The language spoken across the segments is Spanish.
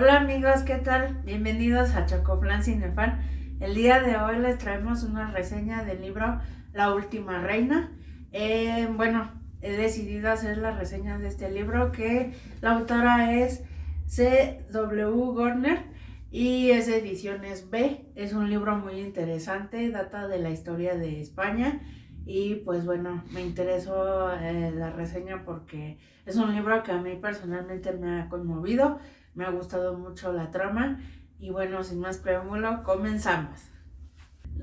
Hola amigos, ¿qué tal? Bienvenidos a Chocoflan Cinefan. El día de hoy les traemos una reseña del libro La Última Reina. Bueno, he decidido hacer la reseña de este libro que la autora es C.W. Gardner y es de Ediciones B. Es un libro muy interesante, data de la historia de España y pues bueno, me interesó la reseña porque es un libro que a mí personalmente me ha conmovido. Me ha gustado mucho la trama y bueno, sin más preámbulo, comenzamos.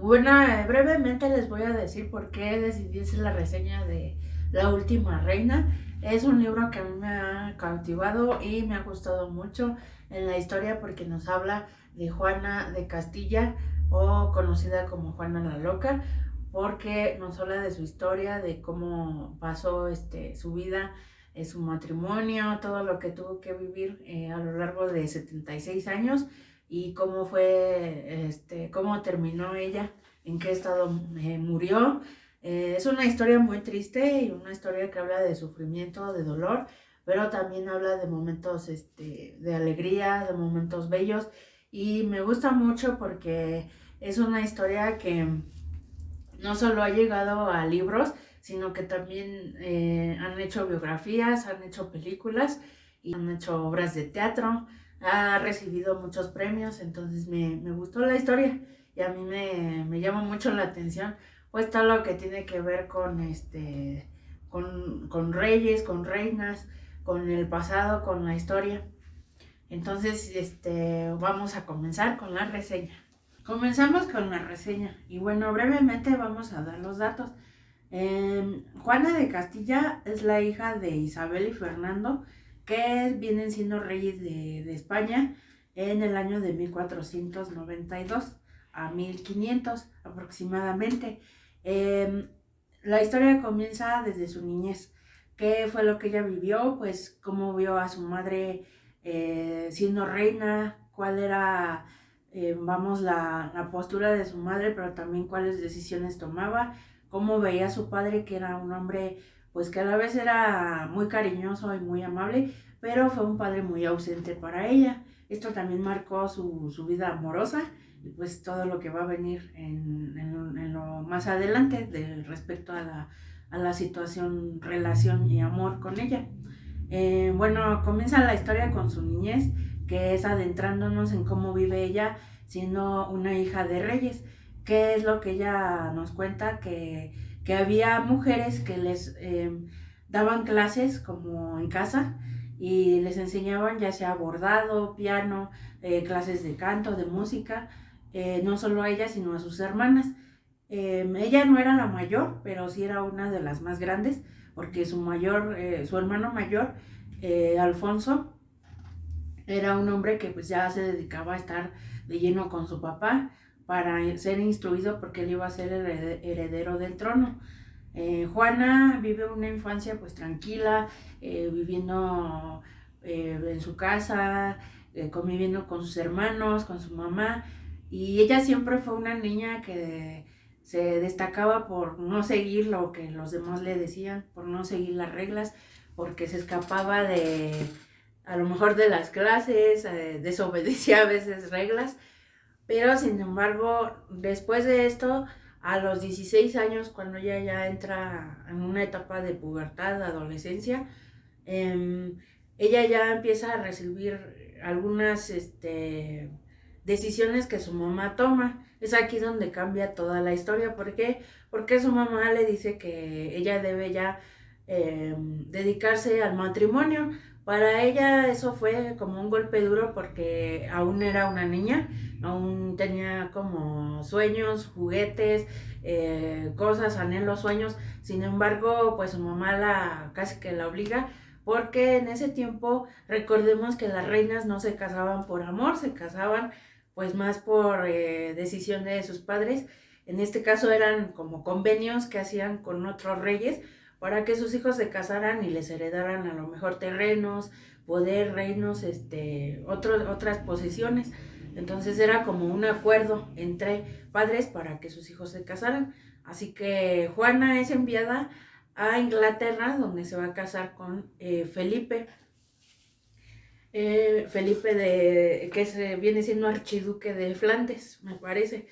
Bueno, brevemente les voy a decir por qué decidí hacer la reseña de La Última Reina. Es un libro que a mí me ha cautivado y me ha gustado mucho en la historia porque nos habla de Juana de Castilla o conocida como Juana la Loca, porque nos habla de su historia, de cómo pasó su vida, su matrimonio, todo lo que tuvo que vivir a lo largo de 76 años y cómo fue, cómo terminó ella, en qué estado murió. Es una historia muy triste y una historia que habla de sufrimiento, de dolor, pero también habla de momentos de alegría, de momentos bellos y me gusta mucho porque es una historia que no solo ha llegado a libros, sino que también han hecho biografías, han hecho películas y han hecho obras de teatro, ha recibido muchos premios, entonces me gustó la historia y a mí me llama mucho la atención, pues todo lo que tiene que ver con, con reyes, con reinas, con el pasado, con la historia. Entonces, vamos a comenzar con la reseña. Comenzamos con la reseña y bueno, brevemente vamos a dar los datos. Juana de Castilla es la hija de Isabel y Fernando, que vienen siendo reyes de España en el año de 1492 a 1500 aproximadamente. Eh, la historia comienza desde su niñez. ¿Qué fue lo que ella vivió? Pues cómo vio a su madre siendo reina, cuál era, vamos, la postura de su madre, pero también cuáles decisiones tomaba, cómo veía a su padre, que era un hombre, pues que a la vez era muy cariñoso y muy amable, pero fue un padre muy ausente para ella. Esto también marcó su vida amorosa y pues todo lo que va a venir en lo más adelante respecto a la situación, relación y amor con ella. Bueno, comienza la historia con su niñez, que es adentrándonos en cómo vive ella siendo una hija de reyes. ¿Qué es lo que ella nos cuenta? Que había mujeres que les daban clases como en casa y les enseñaban ya sea bordado, piano, clases de canto, de música, no solo a ella, sino a sus hermanas. Ella no era la mayor, pero sí era una de las más grandes, porque su hermano mayor, Alfonso, era un hombre que pues ya se dedicaba a estar de lleno con su papá para ser instruido porque él iba a ser el heredero del trono. Juana vive una infancia pues tranquila, viviendo en su casa, conviviendo con sus hermanos, con su mamá, y ella siempre fue una niña que se destacaba por no seguir lo que los demás le decían, por no seguir las reglas, porque se escapaba de, a lo mejor de las clases, desobedecía a veces reglas, pero sin embargo, después de esto, a los 16 años, cuando ella ya entra en una etapa de pubertad, de adolescencia, eh, ella ya empieza a recibir algunas decisiones que su mamá toma. Es aquí donde cambia toda la historia. ¿Por qué? Porque su mamá le dice que ella debe ya dedicarse al matrimonio. Para ella eso fue como un golpe duro porque aún era una niña, aún tenía como sueños, juguetes, cosas, anhelos, sueños. Sin embargo, pues su mamá casi que la obliga porque en ese tiempo recordemos que las reinas no se casaban por amor, se casaban pues más por decisión de sus padres. En este caso eran como convenios que hacían con otros reyes para que sus hijos se casaran y les heredaran a lo mejor terrenos, poder, reinos, otras posesiones. Entonces era como un acuerdo entre padres para que sus hijos se casaran. Así que Juana es enviada a Inglaterra, donde se va a casar con Felipe. Felipe que viene siendo archiduque de Flandes, me parece.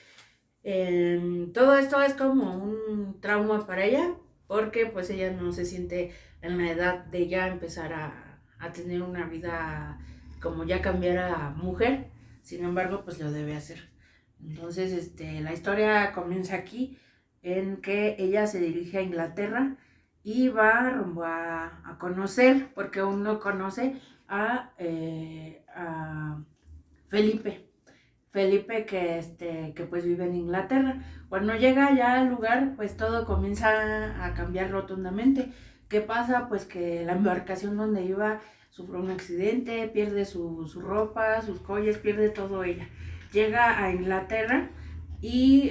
Todo esto es como un trauma para ella, porque pues ella no se siente en la edad de ya empezar a tener una vida como ya cambiar a mujer, sin embargo pues lo debe hacer. Entonces la historia comienza aquí, en que ella se dirige a Inglaterra y va rumbo a conocer, porque aún no conoce a Felipe. Felipe que pues vive en Inglaterra. Cuando llega ya al lugar, pues todo comienza a cambiar rotundamente. ¿Qué pasa? Pues que la embarcación donde iba sufre un accidente, pierde su ropa, sus collas, pierde todo ella. Llega a Inglaterra y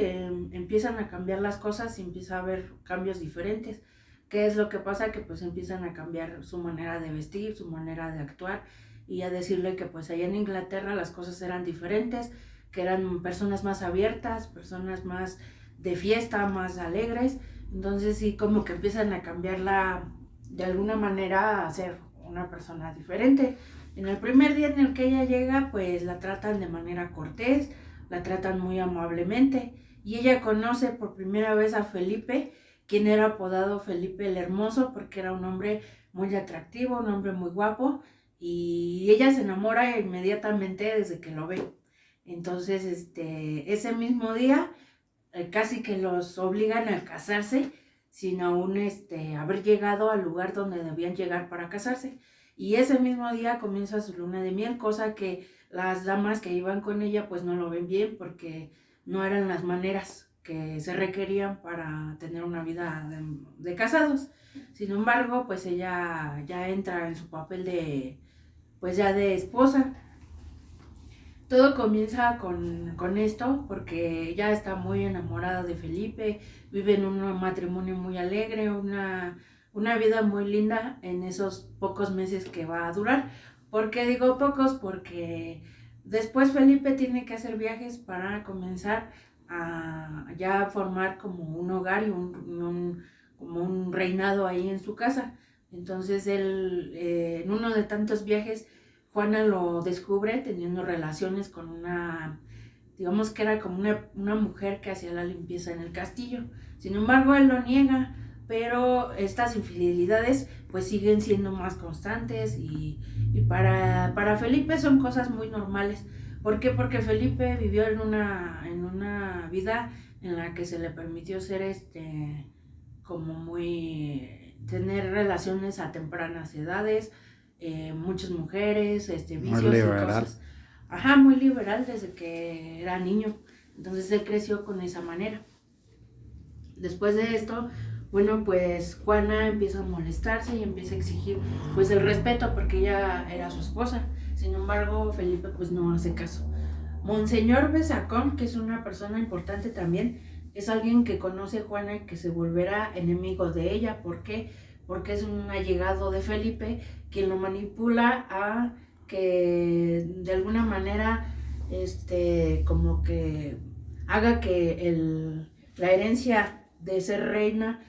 empiezan a cambiar las cosas y empieza a haber cambios diferentes. ¿Qué es lo que pasa? Que pues empiezan a cambiar su manera de vestir, su manera de actuar, y a decirle que pues allá en Inglaterra las cosas eran diferentes, que eran personas más abiertas, personas más de fiesta, más alegres. Entonces sí, como que empiezan a cambiarla de alguna manera a ser una persona diferente. En el primer día en el que ella llega, pues la tratan de manera cortés, la tratan muy amablemente, y ella conoce por primera vez a Felipe, quien era apodado Felipe el Hermoso, porque era un hombre muy atractivo, un hombre muy guapo, y ella se enamora inmediatamente desde que lo ve. Entonces, ese mismo día, casi que los obligan a casarse sin aún haber llegado al lugar donde debían llegar para casarse. Y ese mismo día comienza su luna de miel, cosa que las damas que iban con ella pues no lo ven bien, porque no eran las maneras que se requerían para tener una vida de casados. Sin embargo, pues ella ya entra en su papel pues ya de esposa. Todo comienza con esto, porque ella está muy enamorada de Felipe, vive en un matrimonio muy alegre, una vida muy linda en esos pocos meses que va a durar. ¿Por qué digo pocos? Porque después Felipe tiene que hacer viajes para comenzar a ya formar como un hogar y como un reinado ahí en su casa. Entonces él, en uno de tantos viajes, Juana lo descubre teniendo relaciones con digamos que era como una mujer que hacía la limpieza en el castillo. Sin embargo, él lo niega, pero estas infidelidades pues siguen siendo más constantes, y para Felipe son cosas muy normales. ¿Por qué? Porque Felipe vivió en una vida en la que se le permitió ser como tener relaciones a tempranas edades, muchas mujeres, vicios y cosas. Ajá, muy liberal desde que era niño. Entonces él creció con esa manera. Después de esto, bueno, pues Juana empieza a molestarse y empieza a exigir pues el respeto, porque ella era su esposa. Sin embargo, Felipe pues no hace caso. Monseñor Besacón, que es una persona importante también, es alguien que conoce a Juana y que se volverá enemigo de ella. ¿Por qué? Porque es un allegado de Felipe, quien lo manipula a que de alguna manera como que haga que la herencia de ser reina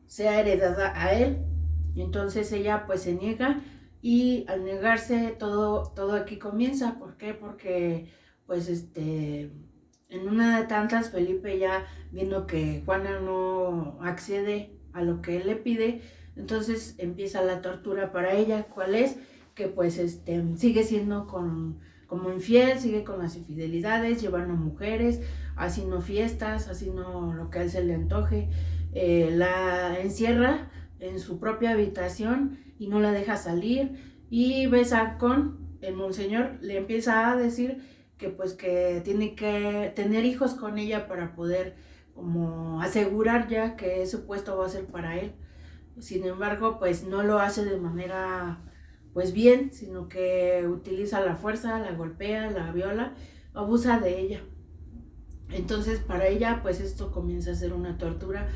sea heredada a él. Y entonces ella pues se niega, y al negarse todo aquí comienza. ¿Por qué? Porque pues en una de tantas, Felipe, ya viendo que Juana no accede a lo que él le pide, entonces empieza la tortura para ella. ¿Cuál es? Que pues sigue siendo como infiel, sigue con las infidelidades, llevando mujeres, haciendo fiestas, haciendo lo que a él se le antoje. La encierra en su propia habitación y no la deja salir, y Besacón, el monseñor, le empieza a decir que pues que tiene que tener hijos con ella para poder como asegurar ya que ese puesto va a ser para él. Sin embargo, pues no lo hace de manera pues bien, sino que utiliza la fuerza, la golpea, la viola, abusa de ella. Entonces para ella pues esto comienza a ser una tortura,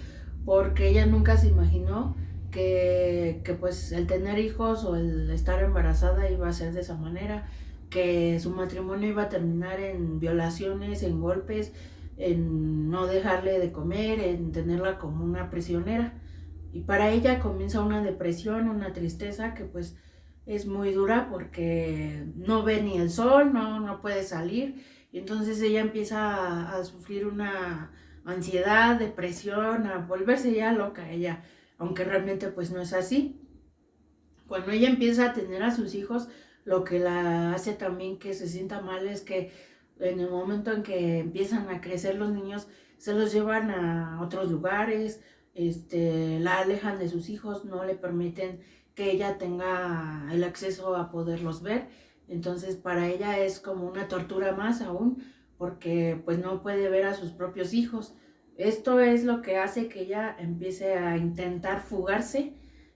porque ella nunca se imaginó que pues el tener hijos o el estar embarazada iba a ser de esa manera, que su matrimonio iba a terminar en violaciones, en golpes, en no dejarle de comer, en tenerla como una prisionera. Y para ella comienza una depresión, una tristeza que pues es muy dura porque no ve ni el sol, no puede salir, y entonces ella empieza a sufrir una ansiedad, depresión, a volverse ya loca ella, aunque realmente pues no es así. Cuando ella empieza a tener a sus hijos, lo que la hace también que se sienta mal es que en el momento en que empiezan a crecer los niños, se los llevan a otros lugares, la alejan de sus hijos, no le permiten que ella tenga el acceso a poderlos ver. Entonces para ella es como una tortura más aún, porque pues no puede ver a sus propios hijos. Esto es lo que hace que ella empiece a intentar fugarse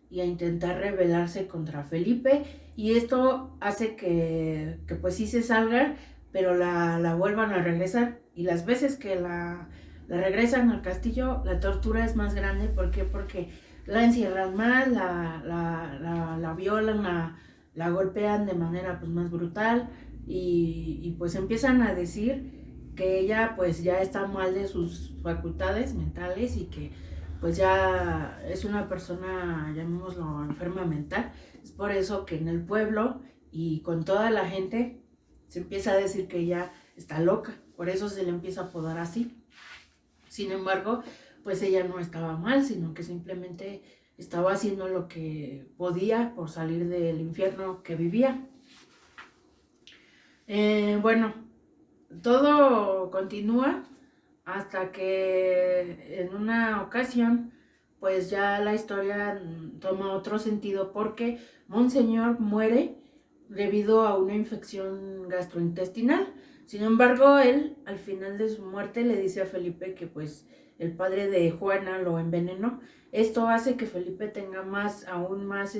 y a intentar rebelarse contra Felipe, y esto hace que pues sí se salga, pero la vuelvan a regresar, y las veces que la regresan al castillo la tortura es más grande. ¿Por qué? Porque la encierran más, la violan, la golpean de manera pues más brutal, y pues empiezan a decir que ella pues ya está mal de sus facultades mentales y que pues ya es una persona, llamémoslo, enferma mental. Es por eso que en el pueblo y con toda la gente se empieza a decir que ella está loca, por eso se le empieza a apodar así. Sin embargo, pues ella no estaba mal, sino que simplemente estaba haciendo lo que podía por salir del infierno que vivía. Bueno, todo continúa hasta que en una ocasión pues ya la historia toma otro sentido, porque Monseñor muere debido a una infección gastrointestinal. Sin embargo, él al final de su muerte le dice a Felipe que pues el padre de Juana lo envenenó. Esto hace que Felipe tenga aún más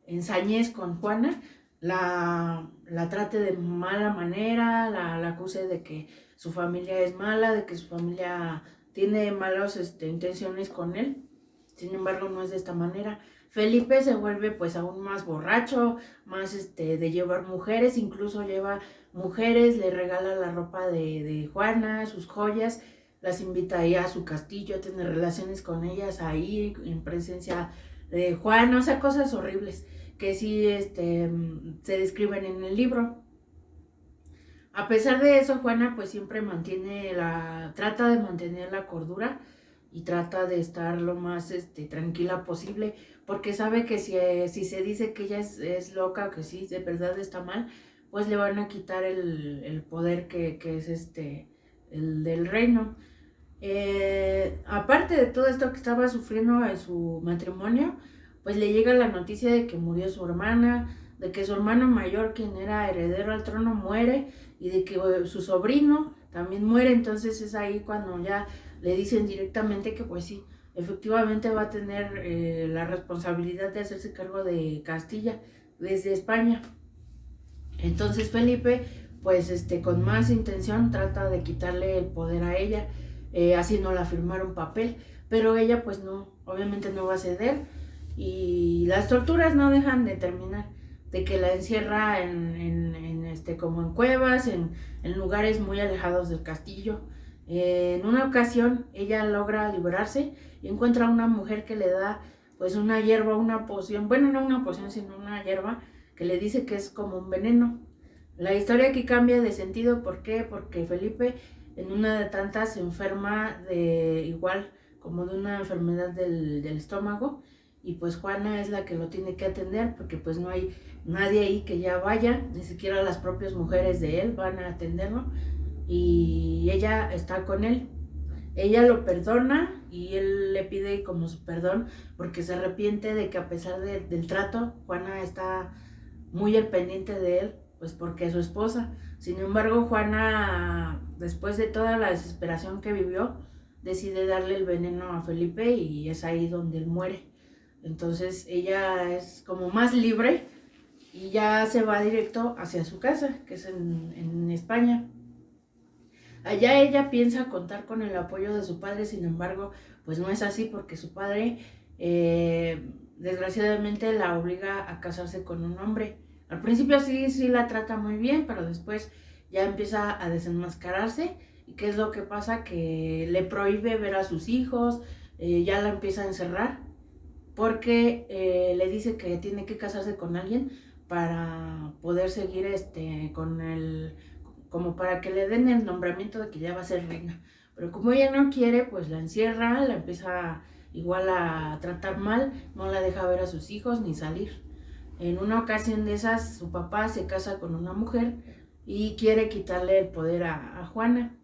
ensañez con Juana, la trate de mala manera, la acuse de que su familia es mala, de que su familia tiene malas intenciones con él. Sin embargo, no es de esta manera. Felipe se vuelve pues aún más borracho, más de llevar mujeres, incluso lleva mujeres, le regala la ropa de Juana, sus joyas, las invita ahí a su castillo a tener relaciones con ellas ahí en presencia de Juana, o sea, cosas horribles que sí se describen en el libro. A pesar de eso, Juana pues siempre trata de mantener la cordura y trata de estar lo más tranquila posible, porque sabe que si se dice que ella es loca, que sí, de verdad está mal, pues le van a quitar el poder que es el del reino. Aparte de todo esto que estaba sufriendo en su matrimonio, pues le llega la noticia de que murió su hermana, de que su hermano mayor, quien era heredero al trono, muere, y de que su sobrino también muere. Entonces es ahí cuando ya le dicen directamente que pues sí, efectivamente va a tener la responsabilidad de hacerse cargo de Castilla desde España. Entonces Felipe pues con más intención trata de quitarle el poder a ella, haciéndola firmar un papel, pero ella pues no, obviamente no va a ceder, y las torturas no dejan de terminar, de que la encierra como en cuevas, en lugares muy alejados del castillo. En una ocasión ella logra liberarse y encuentra a una mujer que le da pues una hierba, una poción, bueno, no una poción sino una hierba que le dice que es como un veneno. La historia aquí cambia de sentido. ¿Por qué? Porque Felipe en una de tantas se enferma de igual como de una enfermedad del estómago, y pues Juana es la que lo tiene que atender, porque pues no hay nadie ahí que ya vaya, ni siquiera las propias mujeres de él van a atenderlo, y ella está con él. Ella lo perdona y él le pide como su perdón, porque se arrepiente de que a pesar del trato, Juana está muy al pendiente de él, pues porque es su esposa. Sin embargo, Juana, después de toda la desesperación que vivió, decide darle el veneno a Felipe, y es ahí donde él muere. Entonces ella es como más libre y ya se va directo hacia su casa, que es en España. Allá ella piensa contar con el apoyo de su padre. Sin embargo, pues no es así, porque su padre desgraciadamente la obliga a casarse con un hombre. Al principio sí la trata muy bien, pero después ya empieza a desenmascararse. ¿Y qué es lo que pasa? Que le prohíbe ver a sus hijos, ya la empieza a encerrar. porque le dice que tiene que casarse con alguien para poder seguir con como para que le den el nombramiento de que ya va a ser reina. Pero como ella no quiere, pues la encierra, la empieza igual a tratar mal, no la deja ver a sus hijos ni salir. En una ocasión de esas, su papá se casa con una mujer y quiere quitarle el poder a Juana.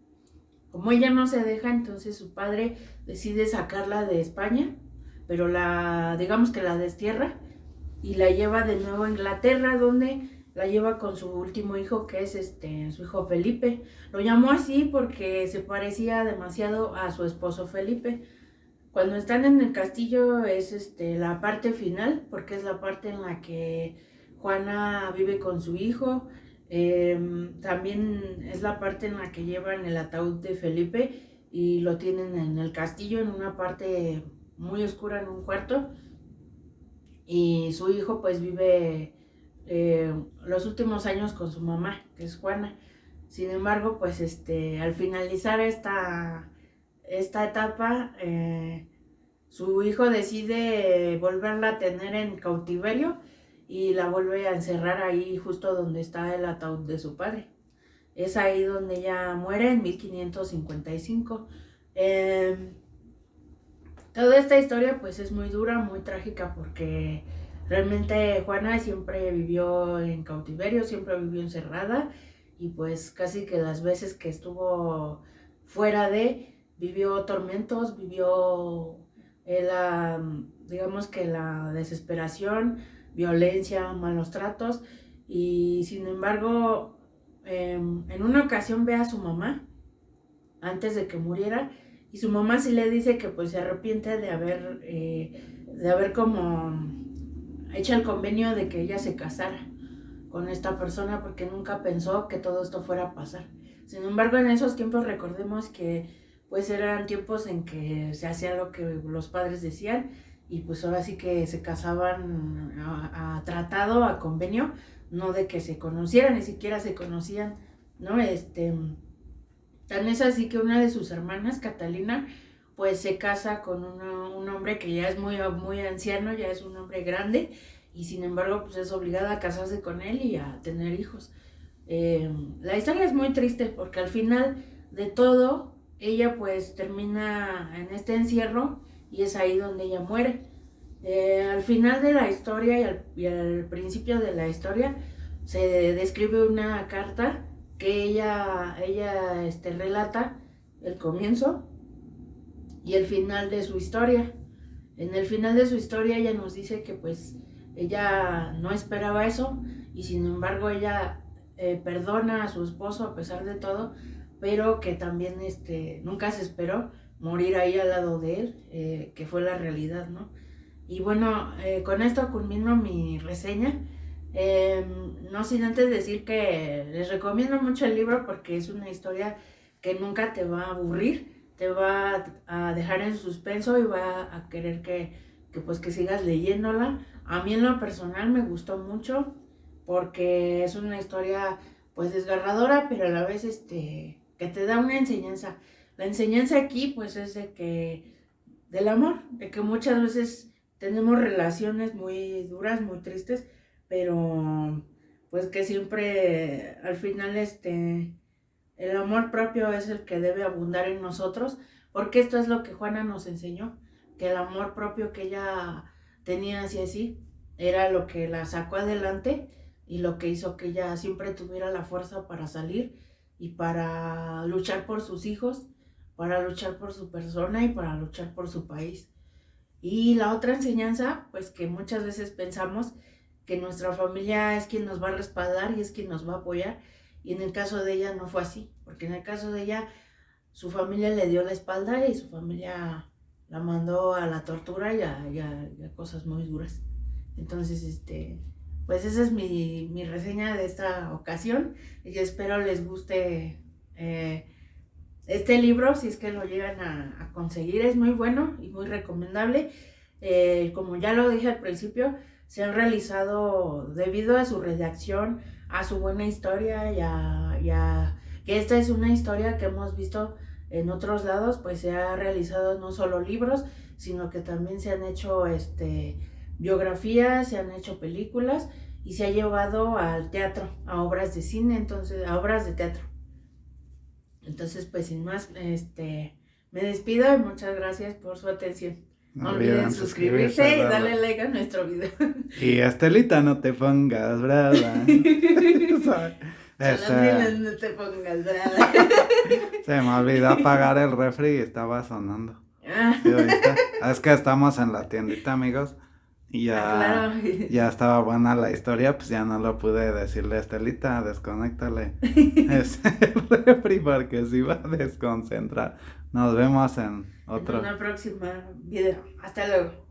Como ella no se deja, entonces su padre decide sacarla de España, pero digamos que la destierra y la lleva de nuevo a Inglaterra, donde la lleva con su último hijo, que es su hijo Felipe. Lo llamó así porque se parecía demasiado a su esposo Felipe. Cuando están en el castillo es la parte final, porque es la parte en la que Juana vive con su hijo. También es la parte en la que llevan el ataúd de Felipe y lo tienen en el castillo, en una parte muy oscura, en un cuarto. Y su hijo pues vive los últimos años con su mamá, que es Juana. Sin embargo, pues al finalizar esta etapa, su hijo decide volverla a tener en cautiverio y la vuelve a encerrar ahí justo donde está el ataúd de su padre. Es ahí donde ella muere en 1555. Toda esta historia pues es muy dura, muy trágica, porque realmente Juana siempre vivió en cautiverio, siempre vivió encerrada, y pues casi que las veces que estuvo fuera vivió tormentos, vivió digamos que la desesperación, violencia, malos tratos. Y sin embargo, en una ocasión ve a su mamá antes de que muriera, y su mamá sí le dice que pues se arrepiente de haber como hecho el convenio de que ella se casara con esta persona, porque nunca pensó que todo esto fuera a pasar. Sin embargo, en esos tiempos recordemos que pues eran tiempos en que se hacía lo que los padres decían, y pues ahora sí que se casaban a tratado, a convenio, no de que se conocieran, ni siquiera se conocían, ¿no? Tan es así que una de sus hermanas, Catalina, pues se casa con un hombre que ya es muy, muy anciano, ya es un hombre grande, y sin embargo pues es obligada a casarse con él y a tener hijos. La historia es muy triste porque al final de todo ella pues termina en este encierro, y es ahí donde ella muere. Al final de la historia y al principio de la historia se describe una carta que ella relata el comienzo y el final de su historia. En el final de su historia ella nos dice que pues ella no esperaba eso, y sin embargo ella perdona a su esposo a pesar de todo, pero que también nunca se esperó morir ahí al lado de él, que fue la realidad, ¿no? Y bueno, con esto culmino mi reseña. No sin antes decir que les recomiendo mucho el libro, porque es una historia que nunca te va a aburrir, te va a dejar en suspenso y va a querer pues que sigas leyéndola. A mí en lo personal me gustó mucho porque es una historia pues desgarradora, pero a la vez que te da una enseñanza. La enseñanza aquí pues es del amor, de que muchas veces tenemos relaciones muy duras, muy tristes, pero pues que siempre al final el amor propio es el que debe abundar en nosotros, porque esto es lo que Juana nos enseñó, que el amor propio que ella tenía hacia sí era lo que la sacó adelante y lo que hizo que ella siempre tuviera la fuerza para salir y para luchar por sus hijos, para luchar por su persona y para luchar por su país. Y la otra enseñanza, pues que muchas veces pensamos que nuestra familia es quien nos va a respaldar y es quien nos va a apoyar, y en el caso de ella no fue así, porque en el caso de ella su familia le dio la espalda y su familia la mandó a la tortura y a cosas muy duras. Entonces, pues esa es mi reseña de esta ocasión, y espero les guste este libro, si es que lo llegan a conseguir. Es muy bueno y muy recomendable. Como ya lo dije al principio, se han realizado, debido a su redacción, a su buena historia y a que esta es una historia que hemos visto en otros lados pues se ha realizado no solo libros, sino que también se han hecho biografías, se han hecho películas y se ha llevado al teatro, a obras de cine, entonces, a obras de teatro. Entonces, pues sin más, me despido y muchas gracias por su atención. No olviden suscribirse y darle like a nuestro video. Y Estelita, no te pongas brava. Chalandrina, no te pongas brava. Se me olvidó apagar el refri y estaba sonando. ¿Sí, oíste? Es que estamos en la tiendita, amigos. Y Claro. ya estaba buena la historia, pues ya no lo pude decirle a Estelita, desconéctale el refri porque se iba a desconcentrar. Nos vemos en otro. En una próxima video. Hasta luego.